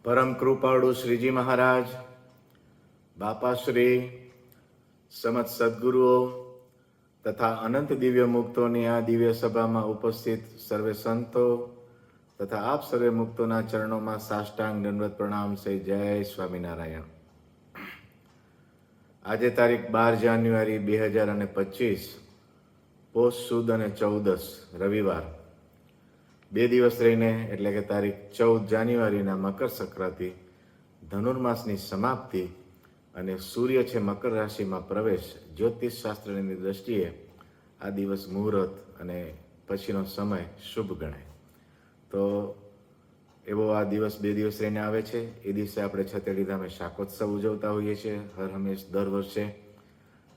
પરમ કૃપાળુ શ્રીજી મહારાજ, બાપાશ્રી, સમત સદગુરુઓ તથા અનંત દિવ્ય મુક્તોની આ દિવ્ય સભામાં ઉપસ્થિત સર્વે સંતો તથા આપ સર્વે મુક્તોના ચરણોમાં સાષ્ટાંગ દંડવત પ્રણામ છે. જય સ્વામિનારાયણ. આજે તારીખ 12 જાન્યુઆરી 2025, પોષ સુદ અને 14 રવિવાર. 2 દિવસ રહીને એટલે કે તારીખ 14 જાન્યુઆરીના મકર સંક્રાંતિ, ધનુર્માસની સમાપ્તિ અને સૂર્ય છે મકર રાશિમાં પ્રવેશ. જ્યોતિષ શાસ્ત્રની દ્રષ્ટિએ આ દિવસ મુહૂર્ત અને પછીનો સમય શુભ ગણાય. તો એવો આ દિવસ 2 દિવસ રહીને આવે છે. એ દિવસે આપણે છતેડી ધામે શાકોત્સવ ઉજવતા હોઈએ છીએ હર હંમેશ દર વર્ષે.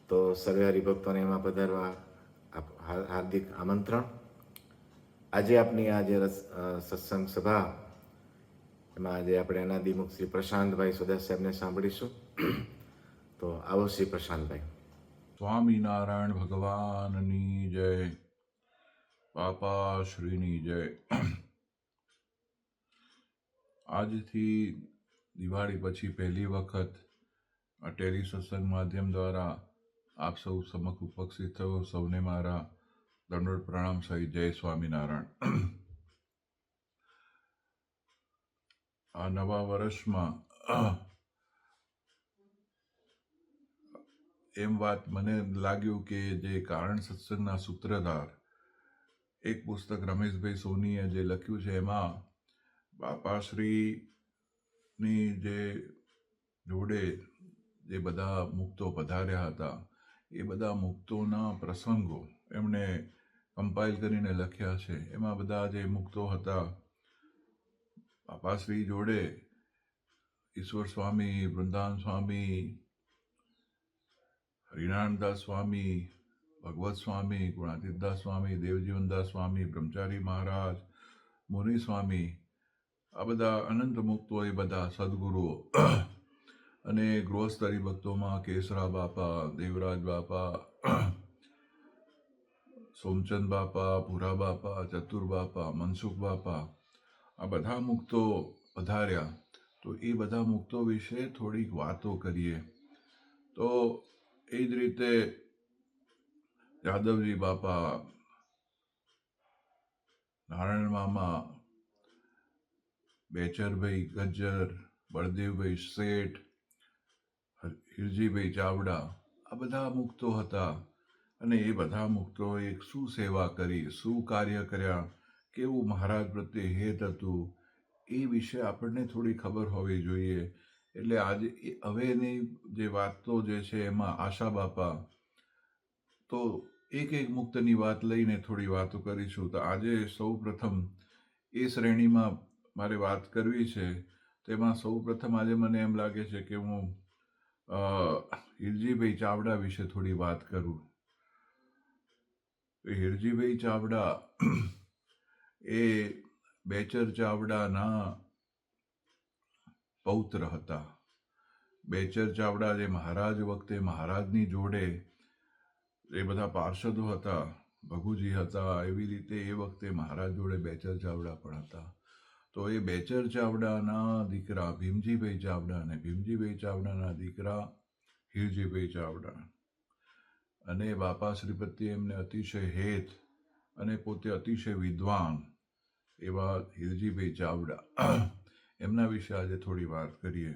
તો સર્વે હરિભક્તોને એમાં પધારવા હાર્દિક આમંત્રણ. આજે આપની આ જે સત્સંગ સભા, એમાં આજે આપણે અનાદિમુખ શ્રી પ્રશાંતભાઈ સુદાસ સાહેબને સાંભળીશું. તો આવો શ્રી પ્રશાંતભાઈ. સ્વામિનારાયણ ભગવાનની જય, બાપા શ્રીની જય. આજથી દિવાળી પછી પહેલી વખત આ ટેલી સત્સંગ માધ્યમ દ્વારા આપ સૌ સમક્ષ ઉપસ્થિત થયો. સૌને મારા દંડવત પ્રણામ સહિત જય સ્વામિનારાયણ. આ નવા વર્ષમાં એમ વાત મને લાગ્યું કે જે કારણ સત્સંગના સૂત્રધાર એક પુસ્તક રમેશભાઈ સોનીએ જે લખ્યું છે, એમાં બાપાશ્રીની જે જોડે જે બધા મુક્તો પધાર્યા હતા, એ બધા મુક્તોના પ્રસંગો એમણે કમ્પાઇલ કરીને લખ્યા છે. એમાં બધા જે મુક્તો હતા, બાપાશ્રી જોડે ઈશ્વર સ્વામી, વૃંદાવન સ્વામી, હરિનારાયણદાસ સ્વામી, ભગવત સ્વામી, ગુણાતીતદાસ સ્વામી, દેવજીવનદાસ સ્વામી, બ્રહ્મચારી મહારાજ, મુનિ સ્વામી, આ બધા અનંત મુક્તો, એ બધા સદગુરુઓ અને ગૃહસ્થ હરિભક્તોમાં કેસરા બાપા, દેવરાજ બાપા, સોમચંદ બાપા, ભૂરા બાપા, ચતુર બાપા, મનસુખ બાપા, આ બધા મુક્તો પધાર્યા. તો એ બધા મુક્તો વિશે થોડીક વાતો કરીએ. તો એ જ રીતે યાદવજી બાપા, નારાયણ મામા, બેચરભાઈ ગજ્જર, બળદેવભાઈ શેઠ, હિરજીભાઈ ચાવડા, આ બધા મુક્તો હતા. અને એ બધા મુક્તોએ શું સેવા કરી, શું કાર્ય કર્યા, કેવું મહારાજ પ્રત્યે હેત હતું, એ વિશે આપણને થોડી ખબર હોવી જોઈએ. એટલે આજે હવેની જે વાતો જે છે એમાં આશા બાપા, તો એક મુક્તની વાત લઈને થોડી વાતો કરીશું. તો આજે સૌ પ્રથમ એ શ્રેણીમાં મારે વાત કરવી છે. તેમાં સૌ પ્રથમ આજે મને એમ લાગે છે કે હું હિરજીભાઈ ચાવડા વિશે થોડી વાત કરું. હિરજીભાઈ ચાવડા એ બેચર ચાવડાના પૌત્ર હતા. બેચર ચાવડા જે મહારાજ વખતે મહારાજની જોડે એ બધા પાર્ષદો હતા, ભગુજી હતા, એવી રીતે એ વખતે મહારાજ જોડે બેચર ચાવડા પણ હતા. તો એ બેચર ચાવડાના દીકરા ભીમજીભાઈ ચાવડા અને ભીમજીભાઈ ચાવડાના દીકરા હિરજીભાઈ ચાવડા. અને બાપા શ્રી પ્રત્યે એમને અતિશય હેત અને પોતે અતિશય વિદ્વાન એવા હિરજીભાઈ ચાવડા, એમના વિશે આજે થોડી વાત કરીએ.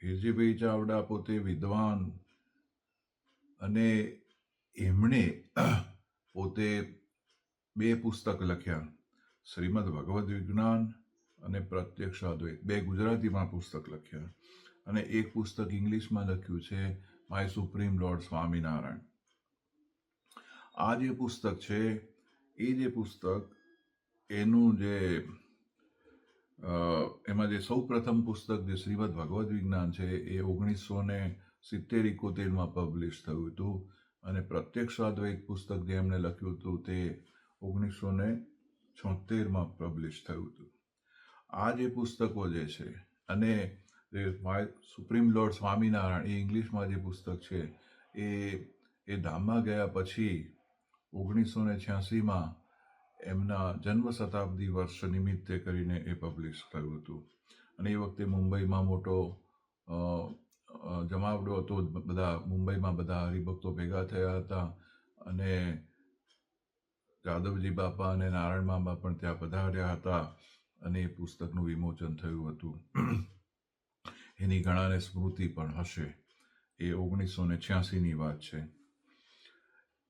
હિરજીભાઈ ચાવડા પોતે વિદ્વાન, અને એમણે પોતે 2 પુસ્તક લખ્યા, શ્રીમદ ભગવદ્ વિજ્ઞાન અને પ્રત્યક્ષ અદ્વૈત. 2 ગુજરાતીમાં પુસ્તક લખ્યા, અને એક પુસ્તક ઇંગ્લિશમાં લખ્યું છે, માય સુપ્રીમ લોર્ડ સ્વામિનારાયણ. આ જે પુસ્તક છે, એ જે પુસ્તક એનું જે એમાં જે સૌ પ્રથમ પુસ્તક જે શ્રીમદ ભગવદ્ વિજ્ઞાન છે, એ 1970-71 પબ્લિશ થયું હતું. અને પ્રત્યક્ષાદ્વૈત પુસ્તક જે એમણે લખ્યું હતું તે 1976 પબ્લિશ થયું હતું. આ જે પુસ્તકો જે છે, અને સુપ્રીમ લોર્ડ સ્વામિનારાયણ એ ઇંગ્લિશમાં જે પુસ્તક છે, એ ધામમાં ગયા પછી 1986 એમના જન્મ શતાબ્દી વર્ષ નિમિત્તે કરીને એ પબ્લિશ થયું હતું. અને એ વખતે મુંબઈમાં મોટો જમાવડો હતો. બધા મુંબઈમાં બધા હરિભક્તો ભેગા થયા હતા અને જાદવજી બાપા અને નારાયણ મામા પણ ત્યાં પધાર્યા હતા અને એ પુસ્તકનું વિમોચન થયું હતું. એની ઘણાને સ્મૃતિ પણ હશે. એ 1986ની વાત છે.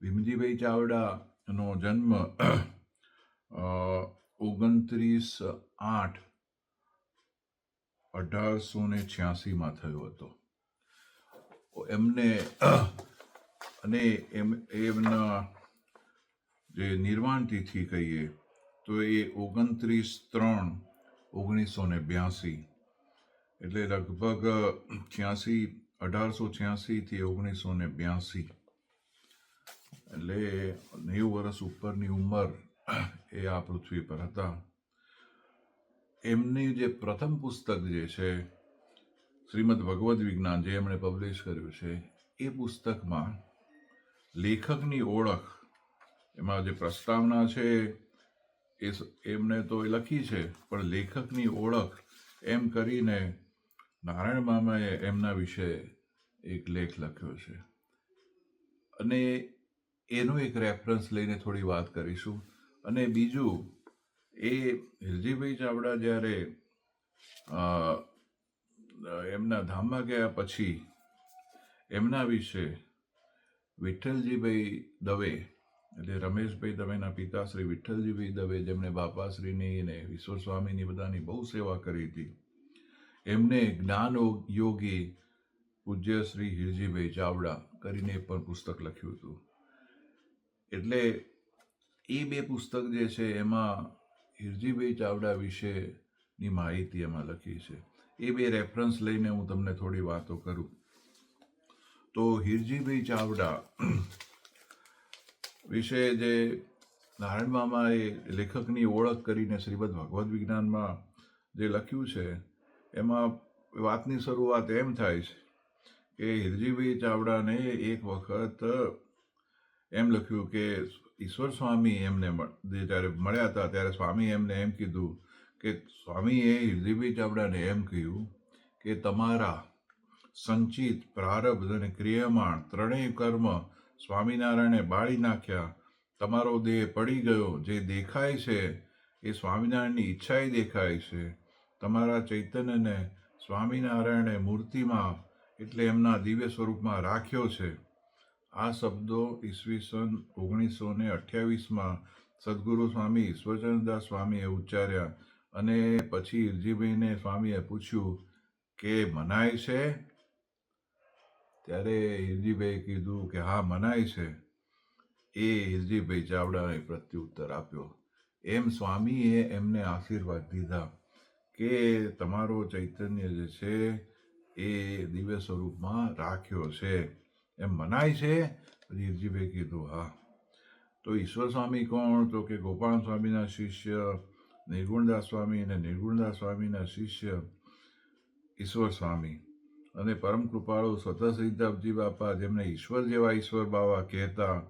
ભીમજીભાઈ ચાવડાનો જન્મ 29/8/1886 થયો હતો. એમને અને એમના જે નિર્વાણ તિથિ કહીએ તો એ 29/3/1982, એટલે લગભગ 1886 થી 1982, એટલે 90 વર્ષ ઉપરની ઉંમર એ આ પૃથ્વી પર હતા. એમની જે પ્રથમ પુસ્તક જે છે શ્રીમદ ભગવદ્ વિજ્ઞાન, જે એમણે પબ્લિશ કર્યું છે, એ પુસ્તકમાં લેખકની ઓળખ, એમાં જે પ્રસ્તાવના છે એ એમને તો એ લખી છે, પણ લેખકની ઓળખ એમ કરીને નારાયણ મામાએ એમના વિશે એક લેખ લખ્યો છે અને એનો એક રેફરન્સ લઈને થોડી વાત કરીશું. અને બીજું એ હિરજીભાઈ ચાવડા જ્યારે એમના ધામમાં ગયા પછી એમના વિશે વિઠ્ઠલજીભાઈ દવે, એટલે રમેશભાઈ દવેના પિતાશ્રી વિઠ્ઠલજીભાઈ દવે, જેમણે બાપાશ્રીની ને ઈશ્વર સ્વામીની બધાની બહુ સેવા કરી હતી, એમને જ્ઞાન યોગી પૂજ્ય શ્રી હિરજીભાઈ ચાવડા કરીને પણ પુસ્તક લખ્યું હતું. એટલે એ બે પુસ્તક જે છે એમાં હિરજીભાઈ ચાવડા વિશેની માહિતી એમાં લખી છે. એ બે રેફરન્સ લઈને હું તમને થોડી વાતો કરું. તો હિરજીભાઈ ચાવડા વિશે જે નારાયણ મામાએ લેખકની ઓળખ કરીને શ્રીમદ ભગવદ્ વિજ્ઞાનમાં જે લખ્યું છે, એમાં વાતની શરૂઆત એમ થાય છે કે હિરજીભાઈ ચાવડાને એક વખત એમ લખ્યું કે ઈશ્વર સ્વામી એમને જ્યારે મળ્યા હતા ત્યારે સ્વામી એમને એમ કીધું કે સ્વામીએ હિરજીભાઈ ચાવડાને એમ કહ્યું કે તમારા સંચિત, પ્રારબ્ધ અને ક્રિયમાણ ત્રણેય કર્મ સ્વામિનારાયણે બાળી નાખ્યા. તમારો દેહ પડી ગયો. જે દેખાય છે એ સ્વામિનારાયણની ઈચ્છાએ દેખાય છે. તમારા ચૈતન્યને સ્વામિનારાયણે મૂર્તિમાં, એટલે એમના દિવ્ય સ્વરૂપમાં રાખ્યો છે. આ શબ્દો ઈસવીસન 1928માં સદગુરુ સ્વામી ઈશ્વરચંદ્રદાસ સ્વામીએ ઉચ્ચાર્યા. અને પછી હિરજીભાઈને સ્વામીએ પૂછ્યું કે મનાય છે? ત્યારે હિરજીભાઈએ કીધું કે હા મનાય છે. એ હિરજીભાઈ ચાવડાએ પ્રત્યુત્તર આપ્યો. એમ સ્વામીએ એમને આશીર્વાદ દીધા કે તમારો ચૈતન્ય જે છે એ દિવ્ય સ્વરૂપમાં રાખ્યો છે. એમ મનાય છે? પછી હિરજીભાઈ કીધું હા. તો ઈશ્વર સ્વામી કોણ? તો કે ગોપાલ સ્વામીના શિષ્ય નિર્ગુણદાસ સ્વામી અને નિર્ગુણદાસ સ્વામીના શિષ્ય ઈશ્વર સ્વામી અને પરમ કૃપાળુ સ્વતઃ સિદ્ધાર્થજી બાપા, જેમને ઈશ્વર જેવા ઈશ્વર બાવા કહેતા,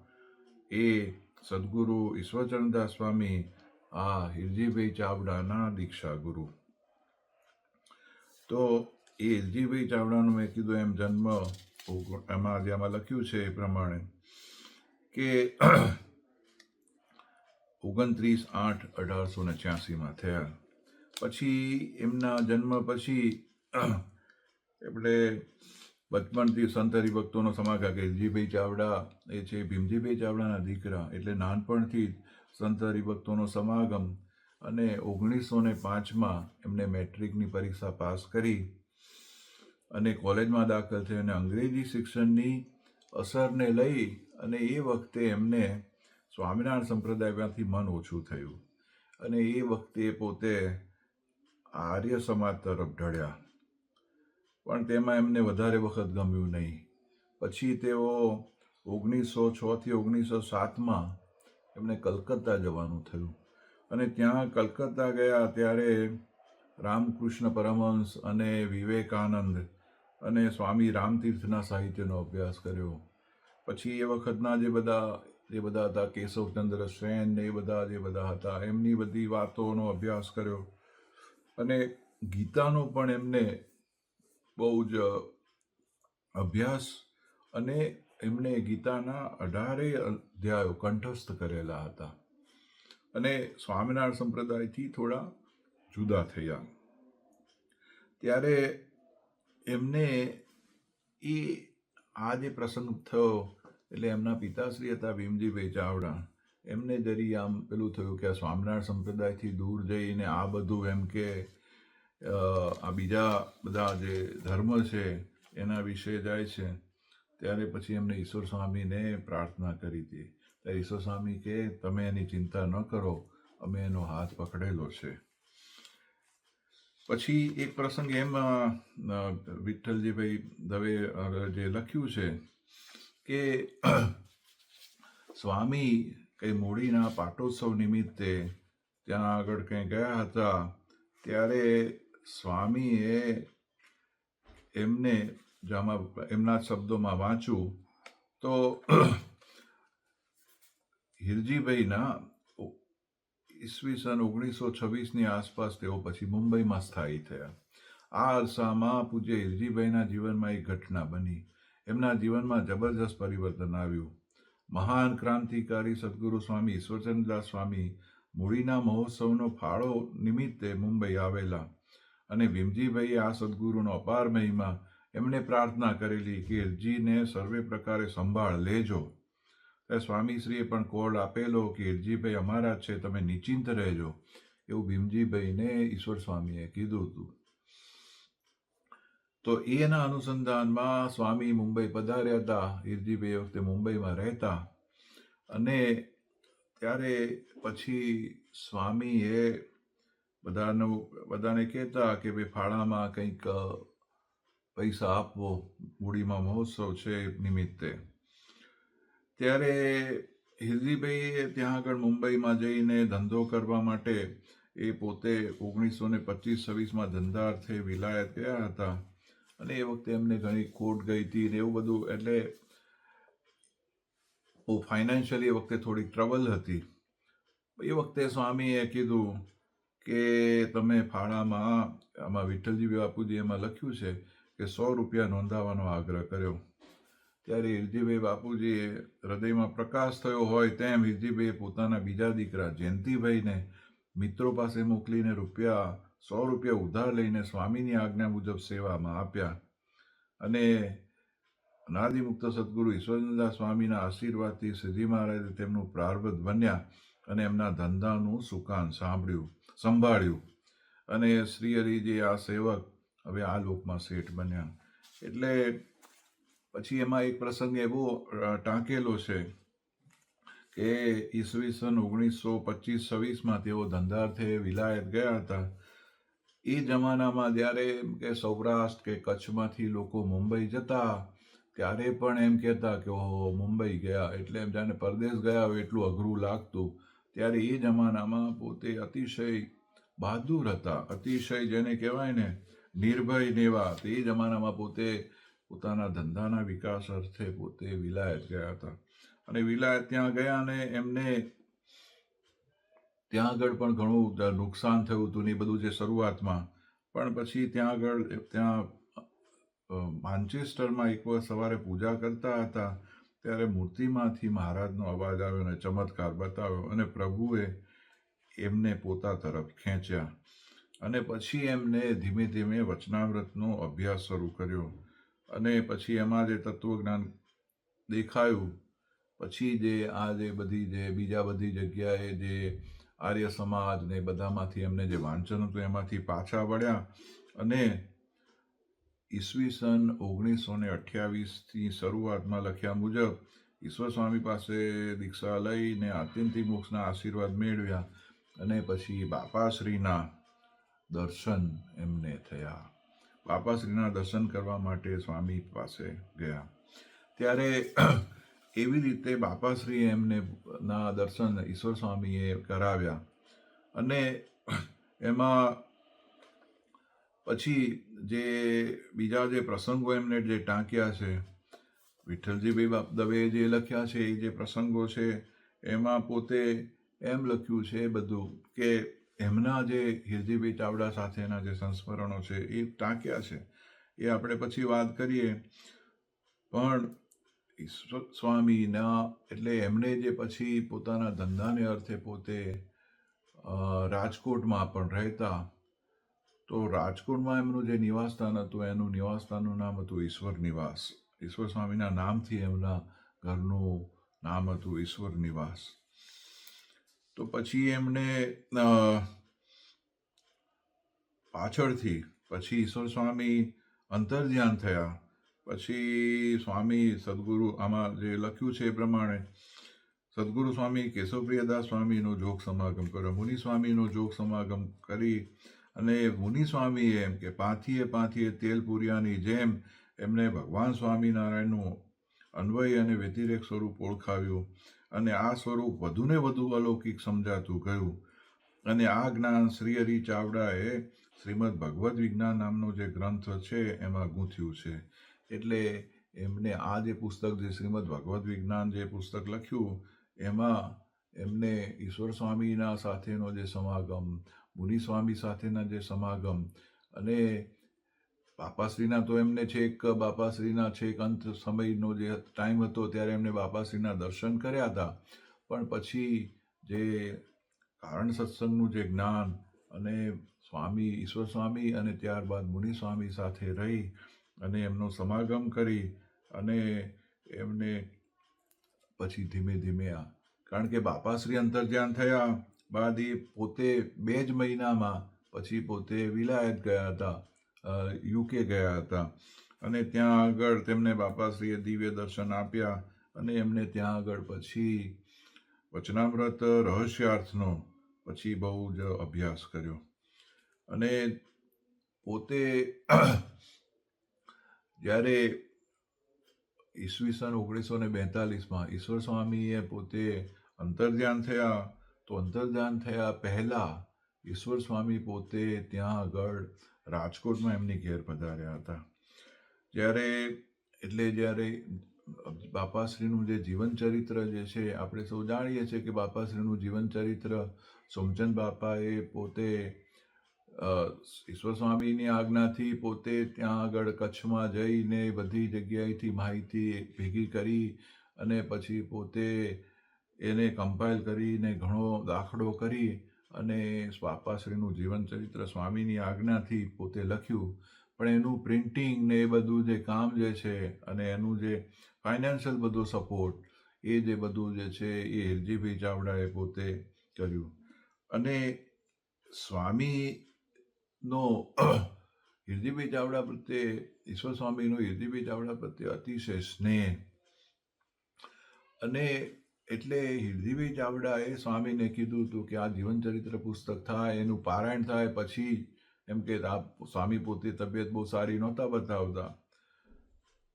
એ સદગુરુ ઈશ્વરચંદ્રદાસ સ્વામી આ હિરજીભાઈ ચાવડાના દીક્ષા ગુરુ. તો એ હિરજીભાઈ ચાવડાનો મેં કીધું એમ જન્મ એમાં જેમાં લખ્યું છે એ પ્રમાણે કે 29/8/1886 થયા. પછી એમના જન્મ પછી એટલે બચપણથી સંત હરિભક્તોનો સમાગમ, કે હિરજીભાઈ ચાવડા એ છે ભીમજીભાઈ ચાવડાના દીકરા, એટલે નાનપણથી જ સંત હરિભક્તોનો સમાગમ. અને 1905માં એમને મેટ્રિકની પરીક્ષા પાસ કરી અને કોલેજમાં દાખલ થઈ અને અંગ્રેજી શિક્ષણની અસરને લઈ અને એ વખતે એમને સ્વામિનારાયણ સંપ્રદાયમાંથી મન ઓછું થયું અને એ વખતે પોતે આર્ય સમાજ તરફ ઢળ્યા. પણ તેમાં એમને વધારે વખત ગમ્યું નહીં. પછી તેઓ 1906 થી 1907માં એમને કલકત્તા જવાનું થયું અને ત્યાં કલકત્તા ગયા ત્યારે રામકૃષ્ણ પરમહંસ અને વિવેકાનંદ અને સ્વામી રામતીર્થના સાહિત્યનો અભ્યાસ કર્યો. પછી એ વખતના જે બધા હતા કેશવચંદ્ર સેન ને એ બધા જે બધા હતા, એમની બધી વાતોનો અભ્યાસ કર્યો અને ગીતાનો પણ એમને બહુ જ અભ્યાસ, અને એમણે ગીતાના 18 અધ્યાયો કંઠસ્થ કરેલા હતા, અને સ્વામિનારાયણ સંપ્રદાયથી થોડા જુદા થયા. ત્યારે એમને આ જે પ્રસંગ થયો એટલે એમના પિતાશ્રી હતા ભીમજીભાઈ ચાવડા, એમને જરી આમ પેલું થયું કે આ સ્વામિનારાયણ સંપ્રદાયથી દૂર જઈને આ બધું એમ કે આ બીજા બધા જે ધર્મ છે એના વિશે જાય છે. ત્યારે પછી એમને ઈશ્વર સ્વામીને પ્રાર્થના કરી હતી. ત્યારે ઈશ્વર સ્વામી કે તમે એની ચિંતા ન કરો, અમે એનો હાથ પકડેલો છે. પછી એક પ્રસંગ એમ વિઠ્ઠલજીભાઈ દવે જે લખ્યું છે કે સ્વામી કઈ મૂડીના પાટોત્સવ નિમિત્તે ત્યાં આગળ કંઈ ગયા હતા. ત્યારે સ્વામીએ એમને એમના શબ્દોમાં વાંચું તો હિરજીભાઈના ઈસવીસન 1926ની આસપાસ તેઓ પછી મુંબઈમાં સ્થાયી થયા. આ અરસામાં પૂજ્ય હિરજીભાઈના જીવનમાં એક ઘટના બની. એમના જીવનમાં જબરજસ્ત પરિવર્તન આવ્યું. મહાન ક્રાંતિકારી સદગુરુ સ્વામી ઈશ્વરચંદ્રદાસ સ્વામી મૂડીના મહોત્સવનો ફાળો નિમિત્તે મુંબઈ આવેલા, અને ભીમજીભાઈએ આ સદગુરુનો અપાર મહિમા એમણે પ્રાર્થના કરેલી કે હિરજીને સર્વે પ્રકારે સંભાળ લેજો. સ્વામીશ્રીએ પણ કોડ આપેલો કે હિરજીભાઈ અમારા છે, તમે નિશ્ચિંત રહેજો, એવું ભીમજીભાઈને ઈશ્વર સ્વામીએ કીધું હતું. તો એના અનુસંધાનમાં સ્વામી મુંબઈ પધાર્યા હતા. હિરજીભાઈ વખતે મુંબઈમાં રહેતા, અને ત્યારે પછી સ્વામીએ બધાને કહેતા કે ભાઈ ફાળામાં કંઈક પૈસા આપવો, મૂડીમાં મહોત્સવ છે નિમિત્તે. ત્યારે હિરજીભાઈએ ત્યાં આગળ મુંબઈમાં જઈને ધંધો કરવા માટે એ પોતે 1925-26માં ધંધાર્થે વિલાયત ગયા હતા, અને એ વખતે એમને ઘણી ખોટ ગઈ હતી ને એવું બધું, એટલે ફાઇનાન્શિયલી એ વખતે થોડીક ટ્રબલ હતી. એ વખતે સ્વામીએ કીધું કે તમે ફાળામાં, આમાં વિઠ્ઠલજી બાપુજી એમાં લખ્યું છે કે 100 રૂપિયા નોંધાવવાનો આગ્રહ કર્યો. ત્યારે હિરજીભાઈ બાપુજીએ હૃદયમાં પ્રકાશ થયો હોય તેમ હિરજીભાઈએ પોતાના બીજા દીકરા જયંતિભાઈને મિત્રો પાસે મોકલીને 100 રૂપિયા ઉધાર લઈને સ્વામીની આજ્ઞા મુજબ સેવામાં આપ્યા, અને અનાદિમુક્ત સદગુરુ ઈશ્વરચંદ્રદાસ સ્વામીના આશીર્વાદથી શ્રીજી મહારાજે તેમનું પ્રારબ્ધ બન્યા અને એમના ધંધાનું સુકાન સંભાળ્યું, અને શ્રીહરિજી આ સેવક હવે આ લોકમાં શેઠ બન્યા. એટલે પછી એમાં એક પ્રસંગ એવો ટાંકેલો છે કે ઈસવીસન 1925-26માં તેઓ ધંધાર્થે વિલાયત ગયા હતા. એ જમાનામાં જ્યારે કે સૌરાષ્ટ્ર કે કચ્છમાંથી લોકો મુંબઈ જતા, ત્યારે પણ એમ કહેતા કે ઓહો મુંબઈ ગયા એટલે એમ જાણે પરદેશ ગયા હોય એટલું અઘરું લાગતું. ત્યારે એ જમાનામાં પોતે અતિશય બહાદુર હતા, અતિશય જેને કહેવાય ને નિર્ભય નેવા. એ જમાનામાં પોતે પોતાના ધંધાના વિકાસ અર્થે પોતે વિલાયત ગયા હતા, અને વિલાયત ત્યાં ગયા, અને એમને ત્યાં આગળ પણ ઘણું નુકસાન થયું હતું ને એ બધું જે શરૂઆતમાં. પણ પછી ત્યાં માન્ચેસ્ટરમાં એક વાર સવારે પૂજા કરતા હતા, ત્યારે મૂર્તિમાંથી મહારાજનો અવાજ આવ્યો અને ચમત્કાર બતાવ્યો, અને પ્રભુએ એમને પોતા તરફ ખેંચ્યા, અને પછી એમને ધીમે ધીમે વચનામૃતનો અભ્યાસ શરૂ કર્યો, અને પછી એમાં જે તત્વજ્ઞાન દેખાયું. પછી જે આ જે બીજા બધી જગ્યાએ જે આર્ય સમાજ ને બધામાંથી એમને જે વાંચન હતું એમાંથી પાછા વળ્યા, અને ઈસવીસન 1928ની શરૂઆતમાં લખ્યા મુજબ ઈશ્વર સ્વામી પાસે દીક્ષા લઈને આત્યંતિક મોક્ષના આશીર્વાદ મેળવ્યા, અને પછી બાપાશ્રીના દર્શન એમને થયા. બાપાશ્રીના દર્શન કરવા માટે સ્વામી પાસે ગયા. ત્યારે એવી રીતે બાપાશ્રી એમને ના દર્શન ઈશ્વર સ્વામીએ કરાવ્યા, અને એમાં પછી જે બીજા જે પ્રસંગો એમને જે ટાંક્યા છે, વિઠ્ઠલજીભાઈ દવેએ જે લખ્યા છે એ જે પ્રસંગો છે, એમાં પોતે એમ લખ્યું છે બધું કે એમના જે હિરજીભાઈ ચાવડા સાથેના જે સંસ્મરણો છે એ ટાંક્યા છે, એ આપણે પછી વાત કરીએ. પણ ઈશ્વર સ્વામીના એટલે એમણે જે પછી પોતાના ધંધાને અર્થે પોતે રાજકોટમાં પણ રહેતા, તો રાજકોટમાં એમનું જે નિવાસસ્થાન હતું એનું નિવાસસ્થાનનું નામ હતું ઈશ્વર નિવાસ. ઈશ્વર સ્વામીના નામથી એમના ઘરનું નામ હતું ઈશ્વર નિવાસ. તો પછી એમને પાછળથી પછી ઈશ્વર સ્વામી અંતર્ધ્યાન થયા. પછી સ્વામી સદગુરુ, આમાં જે લખ્યું છે એ પ્રમાણે, સદગુરુ સ્વામી કેશવપ્રિયદાસ સ્વામીનો જોગ સમાગમ કર્યો, મુનિ સ્વામીનો જોગ સમાગમ કરી, અને મુનિ સ્વામીએ એમ કે પાંથીએ તેલ પૂર્યાની જેમ એમને ભગવાન સ્વામિનારાયણનું અન્વય અને વ્યતિરેક સ્વરૂપ ઓળખાવ્યું, અને આ સ્વરૂપ વધુને વધુ અલૌકિક સમજાતું ગયું. અને આ જ્ઞાન શ્રી હરિ ચાવડાએ શ્રીમદ ભગવદ્ વિજ્ઞાન નામનો જે ગ્રંથ છે એમાં ગૂંથ્યું છે. એટલે એમને આ જે પુસ્તક, જે શ્રીમદ ભગવદ્ વિજ્ઞાન જે પુસ્તક લખ્યું, એમાં એમને ઈશ્વર સ્વામીના સાથેનો જે સમાગમ, મુનિ સ્વામી સાથેના જે સમાગમ, અને બાપાશ્રીના તો એમને છેક અંત સમયનો જે ટાઈમ હતો ત્યારે એમને બાપાશ્રીના દર્શન કર્યા હતા. પણ પછી જે કારણ સત્સંગનું જે જ્ઞાન, અને સ્વામી ઈશ્વર સ્વામી અને ત્યારબાદ મુનિ સ્વામી સાથે રહી અને એમનો સમાગમ કરી, અને એમને પછી ધીમે ધીમે કારણ કે બાપાશ્રી અંતર્ધ્યાન થયા બાદ એ પોતે 2 જ મહિનામાં પછી પોતે વિલાયત ગયા હતા, યુકે ગયા હતા. અને ત્યાં આગળ તેમને બાપાશ્રીએ દિવ્ય દર્શન આપ્યા, અને એમને ત્યાં આગળ પછી વચનામૃત રહસ્યાર્થનો પછી બહુ જ અભ્યાસ કર્યો. અને પોતે જ્યારે ઈસવીસન 1942માં ઈશ્વર સ્વામીએ પોતે અંતર્ધ્યાન થયા, તો અંતર્ધ્યાન થયા પહેલા ઈશ્વર સ્વામી પોતે ત્યાં આગળ રાજકોટમાં એમની ઘેર પધાર્યા હતા. જ્યારે બાપાશ્રીનું જે જીવન ચરિત્ર જે છે, આપણે સૌ જાણીએ છીએ કે બાપાશ્રીનું જીવન ચરિત્ર સોમચંદ બાપાએ પોતે ઈશ્વર સ્વામીની આજ્ઞાથી પોતે ત્યાં આગળ કચ્છમાં જઈને બધી જગ્યાએથી માહિતી ભેગી કરી, અને પછી પોતે એને કમ્પાઇલ કરીને ઘણો દાખલો કરી, અને બાપાશ્રીનું જીવન ચરિત્ર સ્વામીની આજ્ઞાથી પોતે લખ્યું. પણ એનું પ્રિન્ટિંગ ને એ બધું જે કામ જે છે, અને એનું જે ફાઇનાન્શિયલ બધો સપોર્ટ, એ જે બધું જે છે એ હિરજીભાઈ ચાવડાએ પોતે કર્યું. અને સ્વામીનો હિરજીભાઈ ચાવડા પ્રત્યે, ઈશ્વર સ્વામીનો હિરજીભાઈ ચાવડા પ્રત્યે અતિશય સ્નેહ. અને એટલે હિરજીભાઈ ચાવડાએ સ્વામીને કીધું હતું કે આ જીવન ચરિત્ર પુસ્તક થાય, એનું પારાયણ થાય પછી, એમ કે સ્વામી પોતે તબિયત બહુ સારી નહોતા બતાવતા,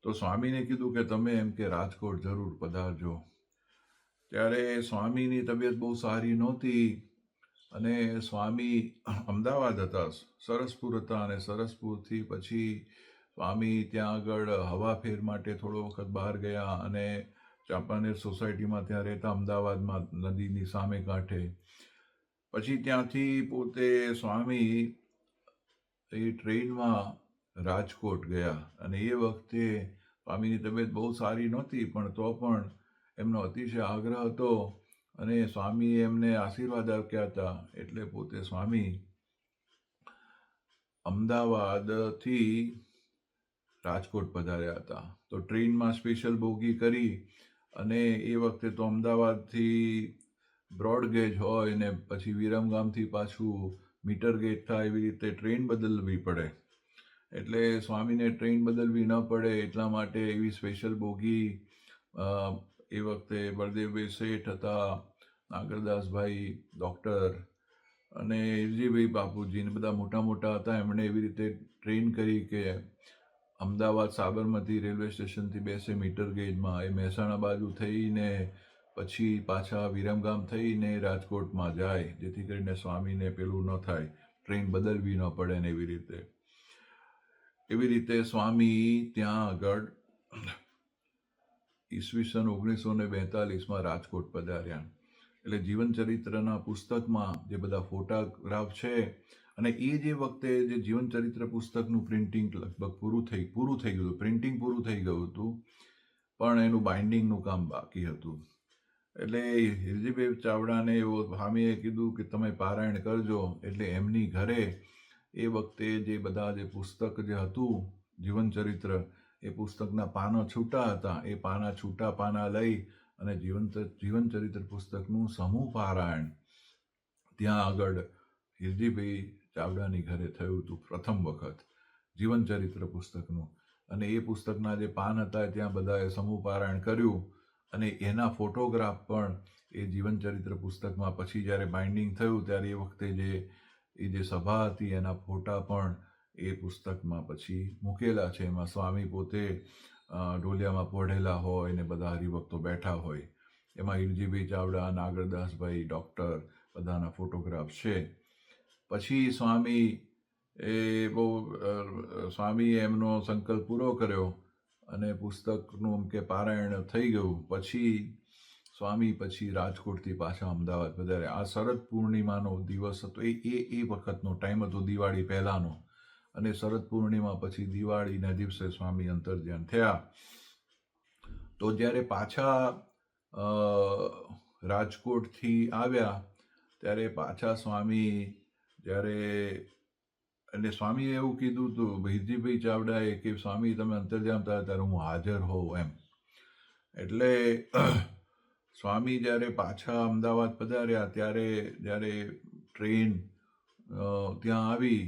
તો સ્વામીને કીધું કે તમે એમ કે રાજકોટ જરૂર પધારજો. ત્યારે સ્વામીની તબિયત બહુ સારી નહોતી, અને સ્વામી અમદાવાદ હતા, સરસપુર હતા, અને સરસપુરથી પછી સ્વામી ત્યાં આગળ હવાફેર માટે થોડો વખત બહાર ગયા, અને ચાંપાનેર સોસાયટીમાં ત્યાં રહેતા અમદાવાદમાં નદીની સામે કાંઠે. પછી ત્યાંથી પોતે સ્વામી એ ટ્રેનમાં રાજકોટ ગયા, અને એ વખતે સ્વામીની તબિયત બહુ સારી નહોતી, પણ તો પણ એમનો અતિશય આગ્રહ હતો, અને સ્વામીએ એમને આશીર્વાદ આપ્યા હતા. એટલે પોતે સ્વામી અમદાવાદથી રાજકોટ પધાર્યા હતા. તો ટ્રેનમાં સ્પેશિયલ બોગી કરી, અને એ વખતે તો અમદાવાદથી બ્રોડગેજ હોય ને પછી વિરમગામથી પાછું મીટર ગેજ થાય, એવી રીતે ટ્રેન બદલવી પડે. એટલે સ્વામીને ટ્રેન બદલવી ન પડે એટલા માટે એવી સ્પેશિયલ બોગી એ વખતે બળદેવભાઈ શેઠ હતા, નાગરદાસભાઈ ડૉક્ટર, અને હિરજીભાઈ બાપુજી ને બધા મોટા મોટા હતા. એમણે એવી રીતે ટ્રેન કરી કે અમદાવાદ સાબરમતી રેલવે સ્ટેશનથી બેસે મીટર ગેજમાં, એ મહેસાણા બાજુ થઈને પછી પાછા વિરમગામ થઈને રાજકોટમાં જાય, જેથી કરીને સ્વામીને પેલું ન થાય, ટ્રેન બદલવી ન પડે ને એવી રીતે સ્વામી ત્યાં આગળ ઈસવીસન 1942માં રાજકોટ પધાર્યા. એટલે જીવન ચરિત્રના પુસ્તકમાં જે બધા ફોટોગ્રાફ છે, અને એ જે વખતે જે જીવન ચરિત્ર પુસ્તકનું પ્રિન્ટિંગ લગભગ પૂરું થઈ ગયું હતું, પ્રિન્ટિંગ પૂરું થઈ ગયું હતું, પણ એનું બાઇન્ડિંગનું કામ બાકી હતું. એટલે હિરજીભાઈ ચાવડાને એવો સ્વામીએ કીધું કે તમે પારાયણ કરજો. એટલે એમની ઘરે એ વખતે જે બધા જે પુસ્તક જે હતું જીવન ચરિત્ર, એ પુસ્તકના પાનો છૂટા હતા. એ છૂટા પાના લઈ અને જીવન ચરિત્ર પુસ્તકનું સમૂહ પારાયણ ત્યાં આગળ હિરજીભાઈ ચાવડાની ઘરે થયું હતું પ્રથમ વખત જીવન ચરિત્ર પુસ્તકનું. અને એ પુસ્તકના જે પાન હતા ત્યાં બધાએ સમૂહ પારાયણ કર્યું, અને એના ફોટોગ્રાફ પણ એ જીવન ચરિત્ર પુસ્તકમાં પછી જ્યારે બાઇન્ડિંગ થયું ત્યારે એ વખતે જે સભા હતી એના ફોટા પણ એ પુસ્તકમાં પછી મૂકેલા છે. એમાં સ્વામી પોતે ઢોલિયામાં પોઢેલા હોય ને બધા હરિભક્તો બેઠા હોય. એમાં હિરજીભાઈ ચાવડા, નાગરદાસભાઈ, ડૉક્ટર બધાના ફોટોગ્રાફ છે. પછી સ્વામીએ એમનો સંકલ્પ પૂરો કર્યો અને પુસ્તકનું કે પારાયણ થઈ ગયું. પછી રાજકોટથી પાછા અમદાવાદ પધાર્યા. આ શરદ પૂર્ણિમાનો દિવસ હતો. એ વખતનો ટાઈમ હતો, દિવાળી પહેલાંનો. અને શરદ પૂર્ણિમા પછી દિવાળીના દિવસે સ્વામી અંતર્ધ્યાન થયા. તો જ્યારે પાછા રાજકોટથી આવ્યા ત્યારે પાછા અને સ્વામીએ એવું કીધું હતું હિરજીભાઈ ચાવડાએ કે સ્વામી તમે અંતર્ધ્યાન થયા ત્યારે હું હાજર હોઉં એમ. એટલે સ્વામી જ્યારે પાછા અમદાવાદ પધાર્યા ત્યારે જ્યારે ટ્રેન ત્યાં આવી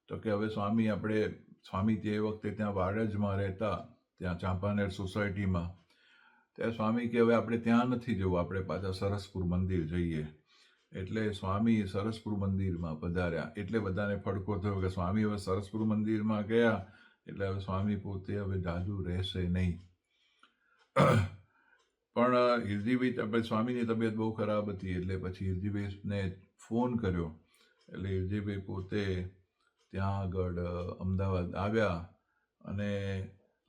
તો કે હવે સ્વામી તે વખતે ત્યાં વાડજમાં રહેતા, ત્યાં ચાંપાનેર સોસાયટીમાં. ત્યાં સ્વામી કે હવે આપણે ત્યાં નથી જવું, આપણે પાછા સરસપુર મંદિર જઈએ. એટલે સ્વામી સરસપુર મંદિરમાં પધાર્યા. એટલે બધાને ફડકો થયો કે સ્વામી હવે સરસપુર મંદિરમાં ગયા એટલે હવે સ્વામી પોતે હવે જાજુ રહેશે નહીં. પણ સ્વામીની તબિયત બહુ ખરાબ હતી. એટલે પછી હિરજીભાઈને ફોન કર્યો. એટલે હિરજીભાઈ પોતે ત્યાં આગળ અમદાવાદ આવ્યા. અને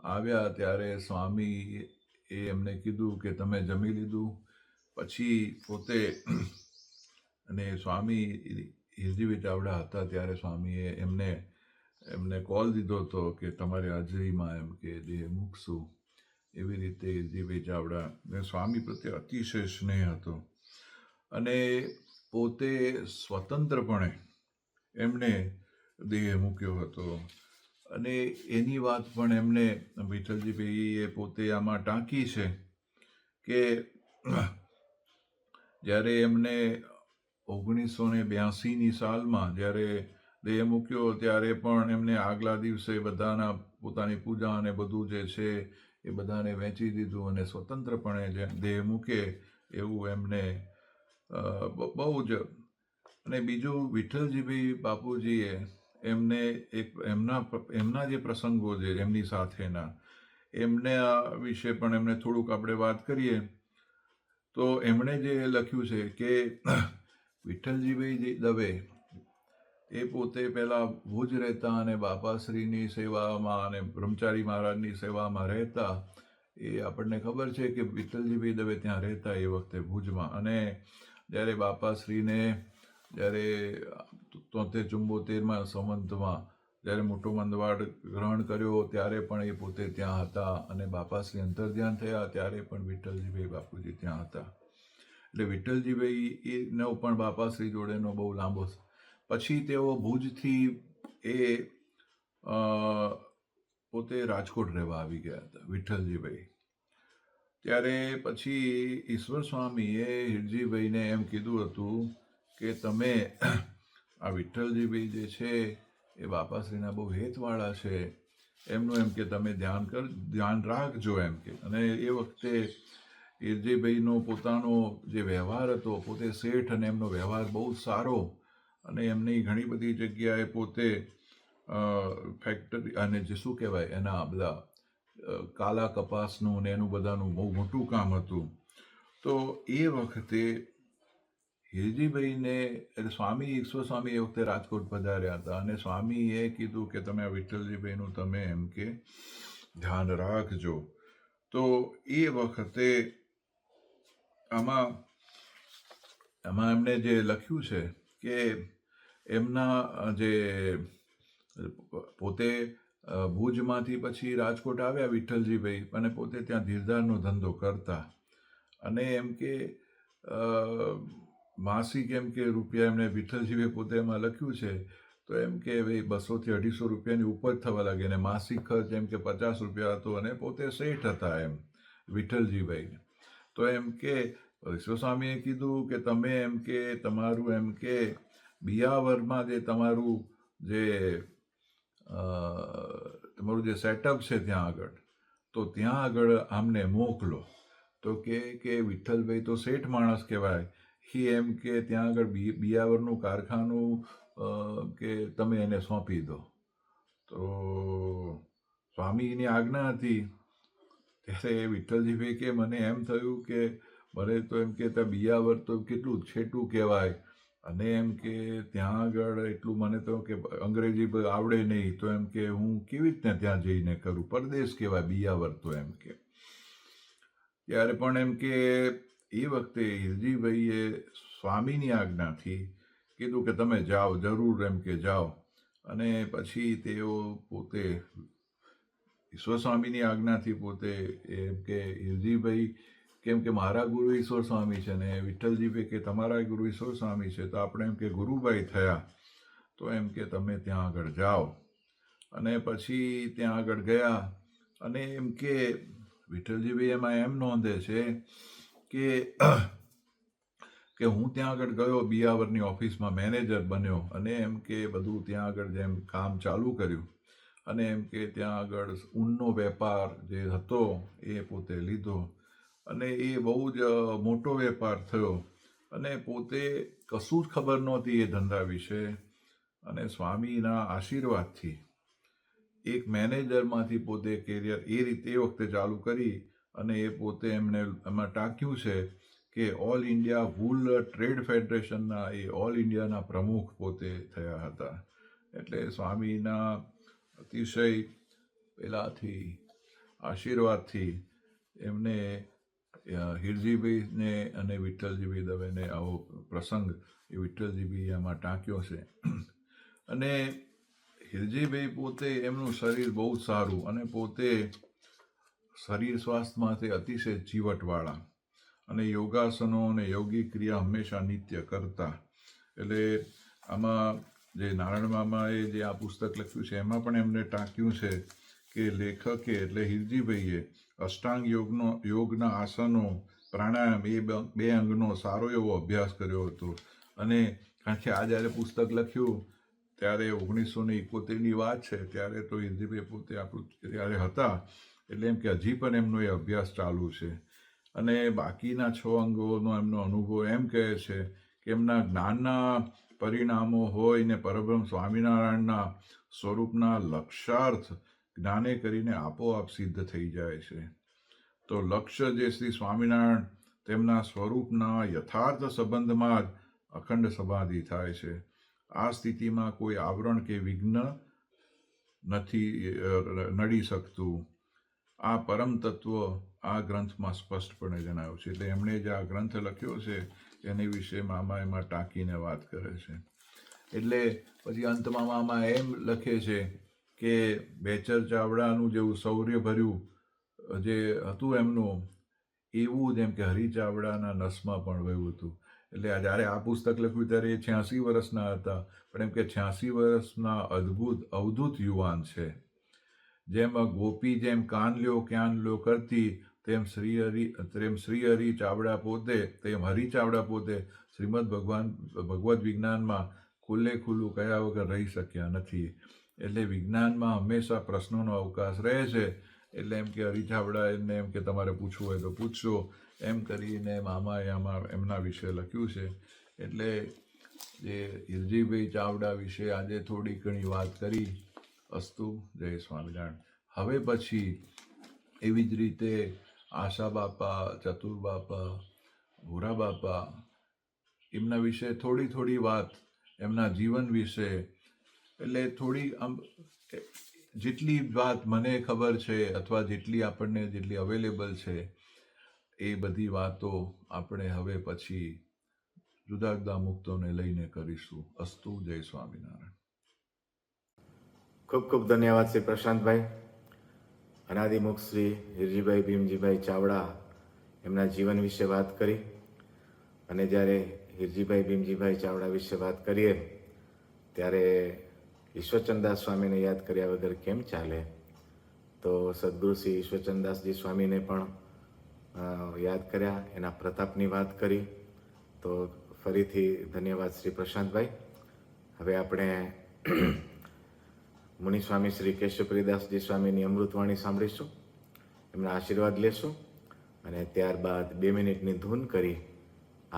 આવ્યા ત્યારે સ્વામી એમને કીધું કે તમે જમી લીધું? પછી પોતે અને સ્વામી હિરજીભાઈ ચાવડા હતા ત્યારે સ્વામીએ એમને કોલ દીધો હતો કે તમારી હાજરીમાં એમ કે દેહ મૂકશું. એવી રીતે હિરજીભાઈ ચાવડા સ્વામી પ્રત્યે અતિશય સ્નેહ હતો. અને પોતે સ્વતંત્રપણે એમણે દેહ મૂક્યો હતો. અને એની વાત પણ એમને વિઠ્ઠલજીભાઈએ પોતે આમાં ટાંકી છે કે જ્યારે એમને 1982ની સાલમાં જ્યારે દેહ મૂક્યો ત્યારે પણ એમને આગલા દિવસે બધાના પોતાની પૂજા અને બધું જે છે એ બધાને વહેંચી દીધું અને સ્વતંત્રપણે જે દેહ મૂકે એવું એમને બહુ જ. અને બીજું વિઠ્ઠલજીભાઈ બાપુજીએ એમના જે પ્રસંગો છે એમની સાથેના એમના વિશે પણ એમને થોડુંક આપણે વાત કરીએ તો એમણે જે લખ્યું છે કે વિઠ્ઠલજીભાઈ દવે એ પોતે પહેલાં ભુજ રહેતા અને બાપાશ્રીની સેવામાં અને બ્રહ્મચારી મહારાજની સેવામાં રહેતા. એ આપણને ખબર છે કે વિઠ્ઠલજીભાઈ દવે ત્યાં રહેતા એ વખતે ભુજમાં. અને જ્યારે બાપાશ્રીને જ્યારે 73-74માં સંવંતમાં જ્યારે મોટો મંદવાડ ગ્રહણ કર્યો ત્યારે પણ એ પોતે ત્યાં હતા. અને બાપાશ્રી અંતર્ધ્યાન થયા ત્યારે પણ વિઠ્ઠલજીભાઈ બાપુજી ત્યાં હતા. એટલે વિઠ્ઠલજીભાઈ એનો પણ બાપાશ્રી જોડેનો બહુ લાંબો. પછી તેઓ ભુજથી પોતે રાજકોટ રહેવા આવી ગયા હતા વિઠ્ઠલજીભાઈ. ત્યારે પછી ઈશ્વર સ્વામીએ હિરજીભાઈને એમ કીધું હતું કે તમે આ વિઠ્ઠલજીભાઈ જે છે એ બાપાશ્રીના બહુ હેતવાળા છે, એમનું એમ કે તમે ધ્યાન રાખજો એમ કે. અને એ વખતે હિરજીભાઈનો પોતાનો જે વ્યવહાર હતો, પોતે શેઠ અને એમનો વ્યવહાર બહુ સારો. અને એમની ઘણી બધી જગ્યાએ પોતે ફેક્ટરી અને જે શું કહેવાય એના બધા કાલા કપાસનું ને એનું બધાનું બહુ મોટું કામ હતું. તો એ વખતે હિરજીભાઈને સ્વામી ઈશ્વર સ્વામી એ વખતે રાજકોટ પધાર્યા હતા. અને સ્વામીએ કીધું કે તમે આ વિઠ્ઠલજીભાઈનું તમે એમ કે ધ્યાન રાખજો. તો એ વખતે આમાં એમાં એમણે જે લખ્યું છે કે એમના જે પોતે ભુજમાંથી પછી રાજકોટ આવ્યા વિઠ્ઠલજીભાઈ અને પોતે ત્યાં ધીરધારનો ધંધો કરતા અને એમ કે માસિક એમ કે રૂપિયા એમને વિઠ્ઠલજીભાઈ પોતે એમાં લખ્યું છે તો એમ કે ભાઈ 200 થી 250 રૂપિયાની ઉપર થવા લાગે અને માસિક ખર્ચ એમ કે 50 રૂપિયા હતો અને પોતે શેઠ હતા એમ વિઠ્ઠલજીભાઈ. તો એમ કે વિશ્વસ્વામીએ કીધું કે તમે એમ કે તમારું એમ કે બિયાવરમાં જે તમારું જે સેટઅપ છે ત્યાં આગળ તો ત્યાં આગળ આમને મોકલો. તો કે વિઠ્ઠલભાઈ તો શેઠ માણસ કહેવાય એમ કે ત્યાં આગળ બિયાવરનું કારખાનું કે તમે એને સોંપી દો. તો સ્વામીની આજ્ઞા હતી ત્યારે વિઠ્ઠલજીભાઈ કે મને એમ થયું કે મને તો એમ કે ત્યાં બિયાવર તો કેટલું છેટું કહેવાય અને એમ કે ત્યાં આગળ એટલું મને તો કે અંગ્રેજી આવડે નહીં તો એમ કે હું કેવી રીતના ત્યાં જઈને કરું, પરદેશ કહેવાય બિયાવર તો એમ કે. ત્યારે પણ એમ કે એ વખતે હિરજીભાઈએ સ્વામીની આજ્ઞાથી કીધું કે તમે જાઓ, જરૂર એમ કે જાઓ. અને પછી તેઓ પોતે ઈશ્વર સ્વામીની આજ્ઞાથી પોતે એમ કે હિરજીભાઈ કેમ કે મારા ગુરુ ઈશ્વર સ્વામી છે ને વિઠ્ઠલજીભાઈ કે તમારા ગુરુ ઈશ્વર સ્વામી છે તો આપણે એમ કે ગુરુભાઈ થયા. તો એમ કે તમે ત્યાં આગળ જાઓ. અને પછી ત્યાં આગળ ગયા અને એમ કે વિઠ્ઠલજીભાઈ એમાં એમ નોંધે છે કે હું ત્યાં આગળ ગયો, બિયાવરની ઓફિસમાં મેનેજર બન્યો અને એમ કે બધું ત્યાં આગળ જેમ કામ ચાલુ કર્યું અને એમ કે ત્યાં આગળ ઊનનો વેપાર જે હતો એ પોતે લીધો અને એ બહુ જ મોટો વેપાર થયો અને પોતે કશું જ ખબર નહોતી એ ધંધા વિશે. અને સ્વામીના આશીર્વાદથી એક મેનેજરમાંથી પોતે કેરિયર એ રીતે એ વખતે ચાલુ કરી અને એ પોતે એમને એમાં ટાંક્યું છે કે ઓલ ઇન્ડિયા વૂલ ટ્રેડ ફેડરેશનના એ ઓલ ઇન્ડિયાના પ્રમુખ પોતે થયા હતા. એટલે સ્વામીના અતિશય પેલાથી આશીર્વાદથી એમને હિરજીભાઈને અને વિઠ્ઠલજીભાઈ દવેને આવો પ્રસંગ એ વિઠ્ઠલજીભાઈ એમાં ટાંક્યો છે. અને હિરજીભાઈ પોતે એમનું શરીર બહુ સારું અને પોતે શરીર સ્વાસ્થ્ય માટે અતિશય ચીવટવાળા અને યોગાસનો અને યોગી ક્રિયા હંમેશા નિત્ય કરતા. એટલે આમાં જે નારાયણ મામાએ જે આ પુસ્તક લખ્યું છે એમાં પણ એમને ટાંક્યું છે કે લેખકે એટલે હિરજીભાઈએ અષ્ટાંગ યોગના આસનો પ્રાણાયામ એ બે અંગનો સારો એવો અભ્યાસ કર્યો હતો. અને કારણ કે આ જ્યારે પુસ્તક લખ્યું ત્યારે 1971ની વાત છે, ત્યારે તો હિરજીભાઈ પોતે આપણું ત્યારે હતા એટલે એમ કે હજી પણ એમનો એ અભ્યાસ ચાલુ છે. અને બાકીના 6 અંગોનો એમનો અનુભવ એમ કહે છે કે એમના જ્ઞાનના પરિણામો હોય ને પરબ્રહ્મ સ્વામિનારાયણના સ્વરૂપના લક્ષાર્થ જ્ઞાને કરીને આપોઆપ સિદ્ધ થઈ જાય છે. તો લક્ષ્ય જે શ્રી સ્વામિનારાયણ તેમના સ્વરૂપના યથાર્થ સંબંધમાં જ અખંડ સમાધિ થાય છે. આ સ્થિતિમાં કોઈ આવરણ કે વિઘ્ન નથી નડી શકતું. આ પરમ તત્વ આ ગ્રંથમાં સ્પષ્ટપણે જણાવ્યું છે. એટલે એમણે જે આ ગ્રંથ લખ્યો છે એની વિશે મામા એમાં ટાંકીને વાત કરે છે. એટલે પછી અંતમાં મામા એમ લખે છે કે બેચર ચાવડાનું જેવું શૌર્ય ભર્યું જે હતું એમનું એવું જ એમ કે હરિ ચાવડાના નસમાં પણ વહ્યું હતું. એટલે જ્યારે આ પુસ્તક લખ્યું ત્યારે એ 86 વર્ષના હતા પણ એમ કે 86 વર્ષના અવધૂત યુવાન છે. જેમ ગોપી જેમ કાન લ્યો ક્યાન લ્યો કરતી તેમ શ્રી હરિ ચાવડા પોતે તેમ હરિ ચાવડા પોતે શ્રીમદ ભગવદ્ વિજ્ઞાનમાં ખુલ્લે ખુલ્લું કયા વગર રહી શક્યા નથી. એટલે વિજ્ઞાનમાં હંમેશા પ્રશ્નોનો અવકાશ રહે છે. એટલે એમ કે હરિ ચાવડા એને એમ કે તમારે પૂછવું હોય તો પૂછશો એમ કરીને મામાએ આમાં એમના વિશે લખ્યું છે. એટલે જે હિરજીભાઈ ચાવડા વિશે આજે થોડી ઘણી વાત કરી. અસ્તુ. જય સ્વામિનારાયણ. હવે પછી એવી જ રીતે આશા બાપા, ચતુર બાપા, ભૂરા બાપા એમના વિશે થોડી વાત એમના જીવન વિશે એટલે થોડી આમ જેટલી વાત મને ખબર છે અથવા જેટલી અવેલેબલ છે એ બધી વાતો આપણે હવે પછી જુદા જુદા મુક્તોને લઈને કરીશું. અસ્તુ. જય સ્વામિનારાયણ. ખૂબ ખૂબ ધન્યવાદ શ્રી પ્રશાંતભાઈ. અનાદિમુખ શ્રી હિરજીભાઈ ભીમજીભાઈ ચાવડા એમના જીવન વિશે વાત કરી. અને જ્યારે હિરજીભાઈ ભીમજીભાઈ ચાવડા વિશે વાત કરીએ ત્યારે ઈશ્વરચંદાસ સ્વામીને યાદ કર્યા વગર કેમ ચાલે? તો સદગુરુ શ્રી ઈશ્વરચંદાસજી સ્વામીને પણ યાદ કર્યા, એના પ્રતાપની વાત કરી. તો ફરીથી ધન્યવાદ શ્રી પ્રશાંતભાઈ. હવે આપણે મુનિ સ્વામી શ્રી કેશવપ્રિયદાસજી સ્વામીની અમૃતવાણી સાંભળીશું, એમના આશીર્વાદ લેશું અને ત્યારબાદ 2 મિનિટની ધૂન કરી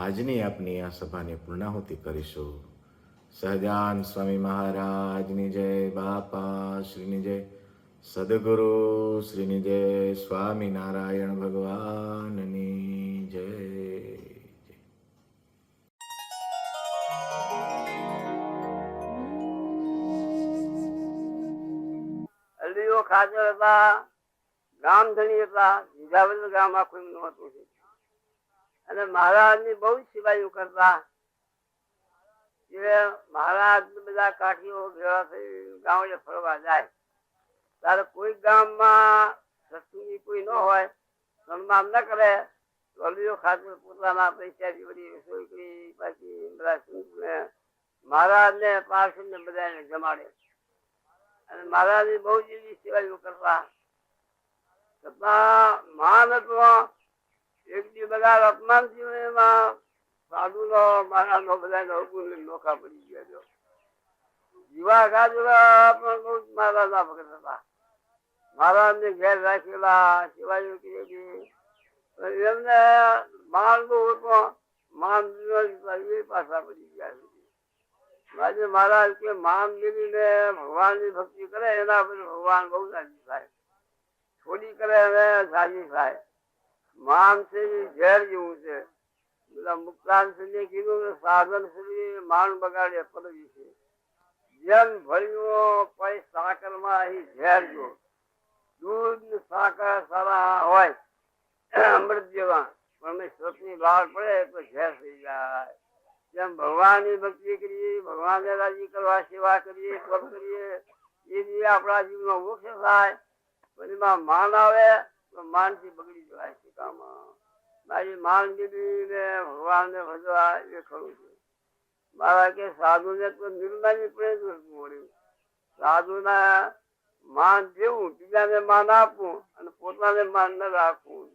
આજની આપની આ સભાની પૂર્ણાહુતિ કરીશું. સહજાન સ્વામી મહારાજની જય, બાપા શ્રીની જય, સદગુરુ શ્રીની જય, સ્વામિનારાયણ ભગવાનની જય. અલીઓ ખાચર હતા, ગામ ધણી હતા, વિજાવદર ગામ આખું એમનું હતું છે. અને મહારાજની બહુ જ સેવાઓ કરતા. મહારાજ બધા કાઠીઓ ભેળા થઈ ગામડે ફરવા જાય ત્યારે કોઈ ગામમાં સત્સંગી કોઈ ન હોય, સન્માન ન કરે તો અલીઓ ખાચર પોતાના પૈસાથી બધી રસોઈ કરી પાછી બધા મહારાજને પાર્ષદને બધાને જમાડે. અને મહારાજની બહુ જ એવી સેવાઓ કરતા. છતાં મહાન હતો. એક દી બધા અપમાન થયું, એમાં સાધુ નો મહારાજ નો બધા અવગુણ નોખા પડી ગયા. જીવા ખાધુરા પણ બહુ મહારાજ ના ભગત હતા. મહારાજ ને ઘેર રાખેલા, સેવાઓ કરેલી. એમને માન બહુ હતો, માન પાછા પડી ગયા. આજે મહારાજ કે માન મેળવીને ભગવાન ની ભક્તિ કરે એના પર ભગવાન બહુ રાજી થાય, થોડી કરે હવે રાજી થાય. માન છે ઝેર જેવું છે. બધા મુક્તાન ને કીધું કે સાધન સુધી માન બગાડે પડવી છે. જેમ ભર્યું પછી સાકર માં અહીં ઝેર જો. દૂધ ને સાકર સારા હોય અમૃત જેવા, પણ સતની બહાર પડે તો ઝેર થઈ જાય. જેમ ભગવાન ની ભક્તિ કરીએ, ભગવાન ને રાજી કરવા સેવા કરીએ, તપ કરીએ, એ રીતે આપણા જીવનો મોક્ષ થાય. પછી એમાં માન આવે તો માન થી બગડી જવાય છે કામ. મારી માન દીધી ને ભગવાન ને ભજવા એ ખરું છે. મારા કે સાધુ ને તો નિર્માની પડે મળ્યું. સાધુ ના માન દેવું, બીજાને માન આપવું અને પોતાને માન ન રાખવું.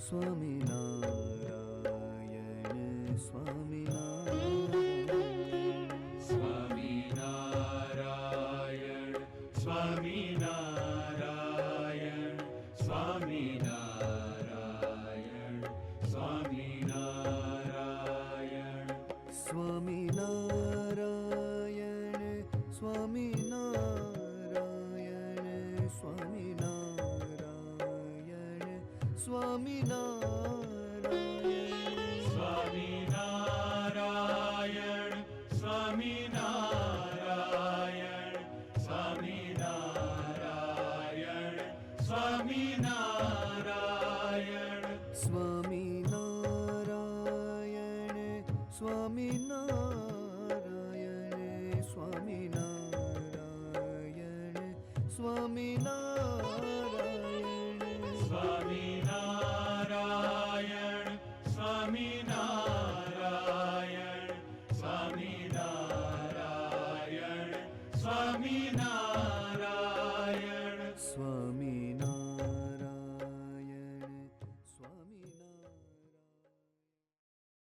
સ્વામિનારાયણ